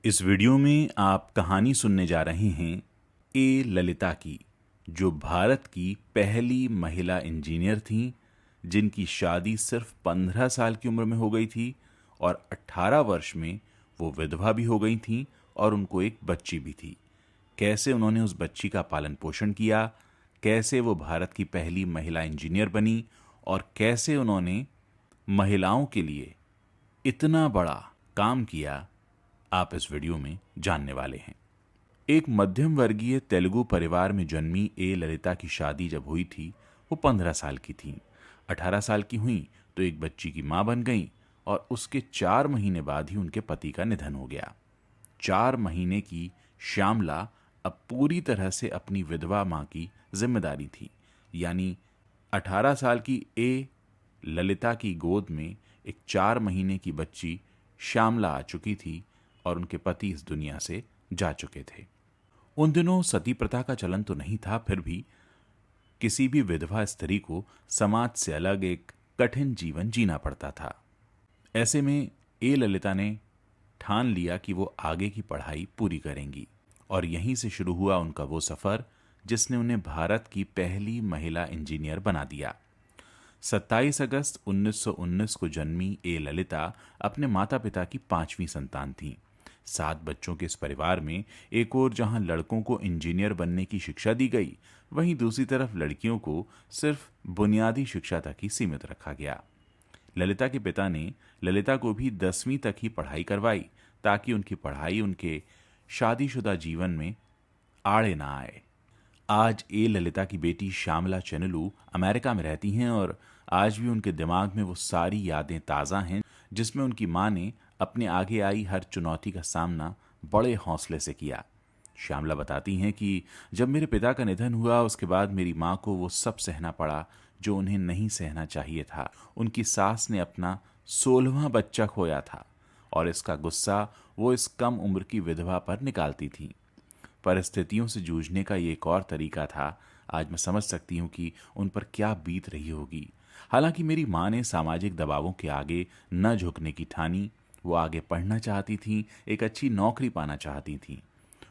इस वीडियो में आप कहानी सुनने जा रहे हैं ए ललिता की, जो भारत की पहली महिला इंजीनियर थीं, जिनकी शादी सिर्फ 15 साल की उम्र में हो गई थी और 18 वर्ष में वो विधवा भी हो गई थीं और उनको एक बच्ची भी थी। कैसे उन्होंने उस बच्ची का पालन पोषण किया, कैसे वो भारत की पहली महिला इंजीनियर बनी और कैसे उन्होंने महिलाओं के लिए इतना बड़ा काम किया, आप इस वीडियो में जानने वाले हैं। एक मध्यम वर्गीय तेलुगु परिवार में जन्मी ए ललिता की शादी जब हुई थी, वो 15 साल की थी। 18 साल की हुई तो एक बच्ची की मां बन गई और उसके 4 महीने बाद ही उनके पति का निधन हो गया। 4 महीने की श्यामला अब पूरी तरह से अपनी विधवा मां की जिम्मेदारी थी। यानी 18 साल की ए ललिता की गोद में एक 4 महीने की बच्ची श्यामला आ चुकी थी और उनके पति इस दुनिया से जा चुके थे। उन दिनों सती प्रथा का चलन तो नहीं था, फिर भी किसी भी विधवा स्त्री को समाज से अलग एक कठिन जीवन जीना पड़ता था। ऐसे में ए ललिता ने ठान लिया कि वो आगे की पढ़ाई पूरी करेंगी और यहीं से शुरू हुआ उनका वो सफर जिसने उन्हें भारत की पहली महिला इंजीनियर बना दिया। 27 अगस्त 1919 को जन्मी ए ललिता अपने माता पिता की 5वीं संतान थी। 7 बच्चों के इस परिवार में एक ओर जहां लड़कों को इंजीनियर बनने की शिक्षा दी गई, वहीं दूसरी तरफ लड़कियों को सिर्फ बुनियादी शिक्षा तक ही सीमित रखा गया। ललिता के पिता ने ललिता को भी 10वीं तक ही पढ़ाई करवाई ताकि उनकी पढ़ाई उनके शादीशुदा जीवन में आड़े ना आए। आज ए ललिता की बेटी श्यामला चेनुलू अमेरिका में रहती हैं और आज भी उनके दिमाग में वो सारी यादें ताज़ा हैं जिसमें उनकी मां ने अपने आगे आई हर चुनौती का सामना बड़े हौसले से किया। श्यामला बताती हैं कि जब मेरे पिता का निधन हुआ उसके बाद मेरी मां को वो सब सहना पड़ा जो उन्हें नहीं सहना चाहिए था। उनकी सास ने अपना 16वां बच्चा खोया था और इसका गुस्सा वो इस कम उम्र की विधवा पर निकालती थी। परिस्थितियों से जूझने का ये एक और तरीका था। आज मैं समझ सकती हूँ कि उन पर क्या बीत रही होगी। हालांकि मेरी मां ने सामाजिक दबावों के आगे न झुकने की ठानी। वो आगे पढ़ना चाहती थीं, एक अच्छी नौकरी पाना चाहती थीं।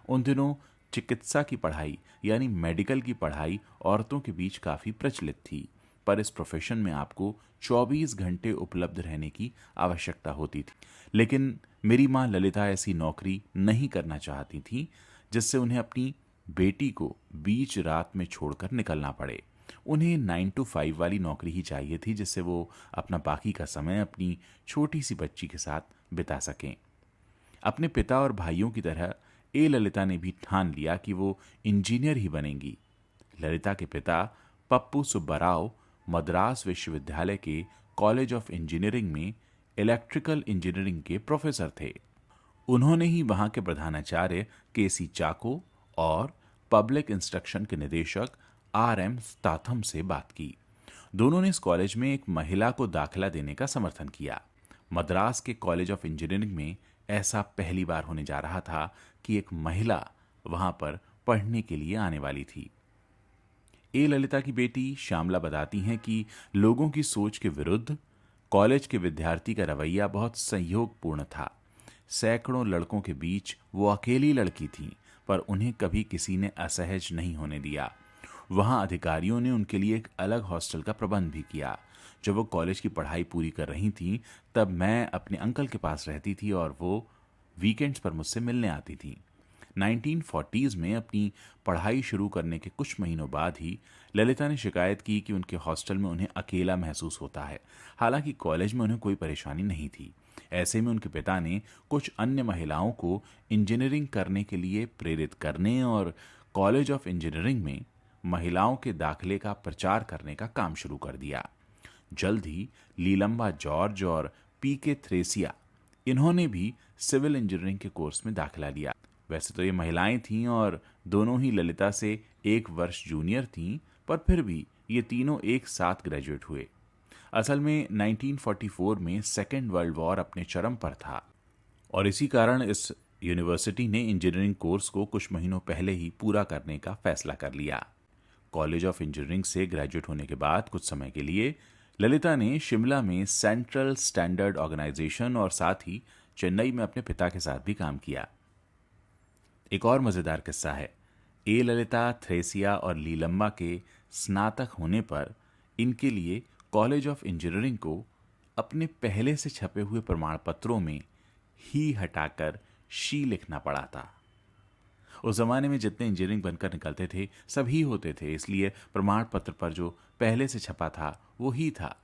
उन दिनों चिकित्सा की पढ़ाई यानी मेडिकल की पढ़ाई औरतों के बीच काफ़ी प्रचलित थी, पर इस प्रोफेशन में आपको 24 घंटे उपलब्ध रहने की आवश्यकता होती थी। लेकिन मेरी माँ ललिता ऐसी नौकरी नहीं करना चाहती थी जिससे उन्हें अपनी बेटी को बीच रात में छोड़कर निकलना पड़े। उन्हें 9 to 5 वाली नौकरी ही चाहिए थी जिससे वो अपना बाकी का समय अपनी छोटी सी बच्ची के साथ बिता सकें। अपने पिता और भाइयों की तरह ए ललिता ने भी ठान लिया कि वो इंजीनियर ही बनेंगी। ललिता के पिता पप्पू सुब्बाराव मद्रास विश्वविद्यालय के कॉलेज ऑफ इंजीनियरिंग में इलेक्ट्रिकल इंजीनियरिंग के प्रोफेसर थे। उन्होंने ही वहां के प्रधानाचार्य केसी चाको और पब्लिक इंस्ट्रक्शन के निदेशक RM स्टाथम से बात की। दोनों ने इस कॉलेज में एक महिला को दाखिला देने का समर्थन किया। मद्रास के कॉलेज ऑफ इंजीनियरिंग में ऐसा पहली बार होने जा रहा था कि एक महिला वहां पर पढ़ने के लिए आने वाली थी। ए ललिता की बेटी श्यामला बताती हैं कि लोगों की सोच के विरुद्ध कॉलेज के विद्यार्थी का रवैया बहुत संयोगपूर्ण था। सैकड़ों लड़कों के बीच वो अकेली लड़की थी, पर उन्हें कभी किसी ने असहज नहीं होने दिया। वहां अधिकारियों ने उनके लिए एक अलग हॉस्टल का प्रबंध भी किया। जब वो कॉलेज की पढ़ाई पूरी कर रही थी तब मैं अपने अंकल के पास रहती थी और वो वीकेंड्स पर मुझसे मिलने आती थी। 1940s में अपनी पढ़ाई शुरू करने के कुछ महीनों बाद ही ललिता ने शिकायत की कि उनके हॉस्टल में उन्हें अकेला महसूस होता है। हालांकि कॉलेज में उन्हें कोई परेशानी नहीं थी। ऐसे में उनके पिता ने कुछ अन्य महिलाओं को इंजीनियरिंग करने के लिए प्रेरित करने और कॉलेज ऑफ इंजीनियरिंग में महिलाओं के दाखिले का प्रचार करने का काम शुरू कर दिया। जल्द ही लीलम्बा जॉर्ज और PK थ्रेसिया, इन्होंने भी सिविल इंजीनियरिंग के कोर्स में दाखिला लिया। वैसे तो ये महिलाएं थीं और दोनों ही ललिता से 1 वर्ष जूनियर थीं, पर फिर भी ये तीनों एक साथ ग्रेजुएट हुए। असल में 1944 में सेकेंड वर्ल्ड वॉर अपने चरम पर था और इसी कारण इस यूनिवर्सिटी ने इंजीनियरिंग कोर्स को कुछ महीनों पहले ही पूरा करने का फैसला कर लिया। कॉलेज ऑफ इंजीनियरिंग से ग्रेजुएट होने के बाद कुछ समय के लिए ललिता ने शिमला में सेंट्रल स्टैंडर्ड ऑर्गेनाइजेशन और साथ ही चेन्नई में अपने पिता के साथ भी काम किया। एक और मज़ेदार किस्सा है। ए ललिता, थ्रेसिया और लीलम्मा के स्नातक होने पर इनके लिए कॉलेज ऑफ इंजीनियरिंग को अपने पहले से छपे हुए प्रमाण पत्रों में ही हटाकर शी लिखना पड़ा था। उस जमाने में जितने इंजीनियरिंग बनकर निकलते थे सभी होते थे, इसलिए प्रमाण पत्र पर जो पहले से छपा था वो ही था।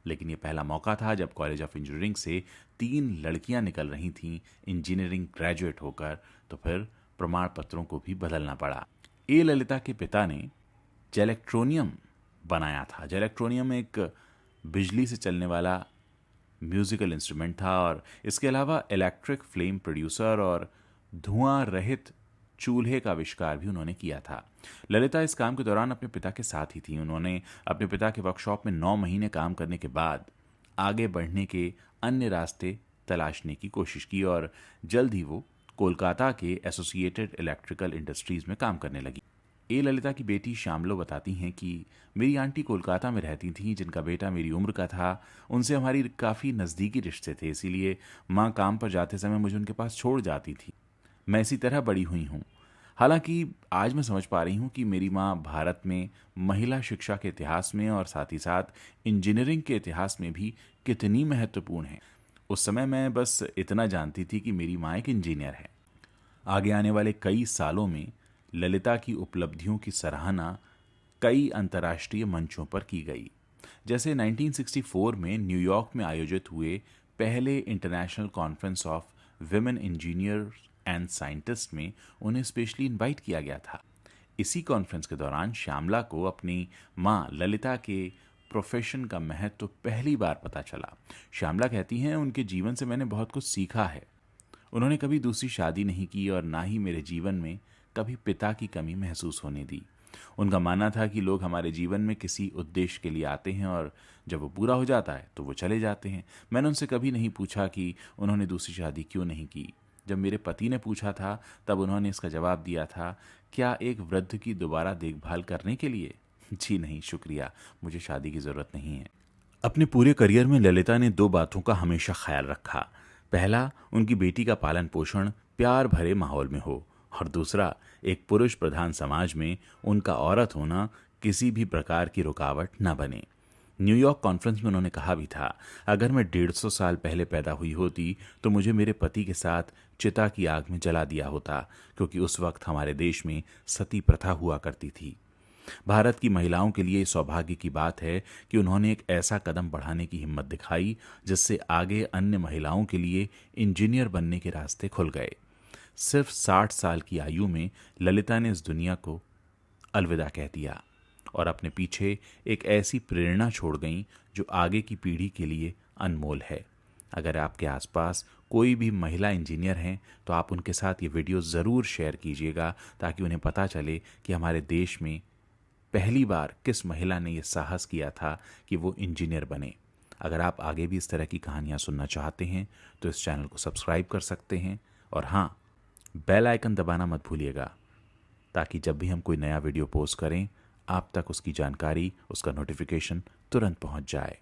लेकिन ये पहला मौका था जब कॉलेज ऑफ इंजीनियरिंग से 3 लड़कियां निकल रही थीं इंजीनियरिंग ग्रेजुएट होकर, तो फिर प्रमाण पत्रों को भी बदलना पड़ा। ए ललिता के पिता ने जेलेक्ट्रोनियम बनाया था। जेलेक्ट्रोनियम एक बिजली से चलने वाला म्यूजिकल इंस्ट्रूमेंट था और इसके अलावा इलेक्ट्रिक फ्लेम प्रोड्यूसर और धुआं रहित चूल्हे का आविष्कार भी उन्होंने किया था। ललिता इस काम के दौरान अपने पिता के साथ ही थी। उन्होंने अपने पिता के वर्कशॉप में 9 महीने काम करने के बाद आगे बढ़ने के अन्य रास्ते तलाशने की कोशिश की और जल्द ही वो कोलकाता के एसोसिएटेड इलेक्ट्रिकल इंडस्ट्रीज में काम करने लगी। ए ललिता की बेटी श्यामलो बताती हैं कि मेरी आंटी कोलकाता में रहती थीं, जिनका बेटा मेरी उम्र का था। उनसे हमारी काफ़ी नज़दीकी रिश्ते थे, इसीलिए माँ काम पर जाते समय मुझे उनके पास छोड़ जाती थी। मैं इसी तरह बड़ी हुई हूँ। हालांकि आज मैं समझ पा रही हूँ कि मेरी माँ भारत में महिला शिक्षा के इतिहास में और साथ ही साथ इंजीनियरिंग के इतिहास में भी कितनी महत्वपूर्ण है। उस समय मैं बस इतना जानती थी कि मेरी माँ एक इंजीनियर है। आगे आने वाले कई सालों में ललिता की उपलब्धियों की सराहना कई अंतर्राष्ट्रीय मंचों पर की गई। जैसे 1964 में न्यूयॉर्क में आयोजित हुए पहले international conference of women engineer and scientist में उन्हें स्पेशली इनवाइट किया गया था। इसी कॉन्फ्रेंस के दौरान श्यामला को अपनी माँ ललिता के प्रोफेशन का महत्व पहली बार पता चला। श्यामला कहती हैं, उनके जीवन से मैंने बहुत कुछ सीखा है। उन्होंने कभी दूसरी शादी नहीं की और ना ही मेरे जीवन में कभी पिता की कमी महसूस होने दी। उनका मानना था कि लोग हमारे जीवन में किसी उद्देश्य के लिए आते हैं और जब वो पूरा हो जाता है तो वो चले जाते हैं। मैंने उनसे कभी नहीं पूछा कि उन्होंने दूसरी शादी क्यों नहीं की। जब मेरे पति ने पूछा था तब उन्होंने इसका जवाब दिया था, क्या एक वृद्ध की दोबारा देखभाल करने के लिए? जी नहीं शुक्रिया, मुझे शादी की ज़रूरत नहीं है। अपने पूरे करियर में ललिता ने 2 बातों का हमेशा ख्याल रखा। पहला, उनकी बेटी का पालन पोषण प्यार भरे माहौल में हो, और दूसरा, एक पुरुष प्रधान समाज में उनका औरत होना किसी भी प्रकार की रुकावट न बने। न्यूयॉर्क कॉन्फ्रेंस में उन्होंने कहा भी था, अगर मैं 150 साल पहले पैदा हुई होती तो मुझे मेरे पति के साथ चिता की आग में जला दिया होता, क्योंकि उस वक्त हमारे देश में सती प्रथा हुआ करती थी। भारत की महिलाओं के लिए सौभाग्य की बात है कि उन्होंने एक ऐसा कदम बढ़ाने की हिम्मत दिखाई जिससे आगे अन्य महिलाओं के लिए इंजीनियर बनने के रास्ते खुल गए। सिर्फ 60 साल की आयु में ललिता ने इस दुनिया को अलविदा कह दिया और अपने पीछे एक ऐसी प्रेरणा छोड़ गईं जो आगे की पीढ़ी के लिए अनमोल है। अगर आपके आसपास कोई भी महिला इंजीनियर हैं तो आप उनके साथ ये वीडियो ज़रूर शेयर कीजिएगा, ताकि उन्हें पता चले कि हमारे देश में पहली बार किस महिला ने यह साहस किया था कि वो इंजीनियर बने। अगर आप आगे भी इस तरह की कहानियाँ सुनना चाहते हैं तो इस चैनल को सब्सक्राइब कर सकते हैं, और हाँ, बेल आइकन दबाना मत भूलिएगा, ताकि जब भी हम कोई नया वीडियो पोस्ट करें आप तक उसकी जानकारी, उसका नोटिफिकेशन तुरंत पहुंच जाए।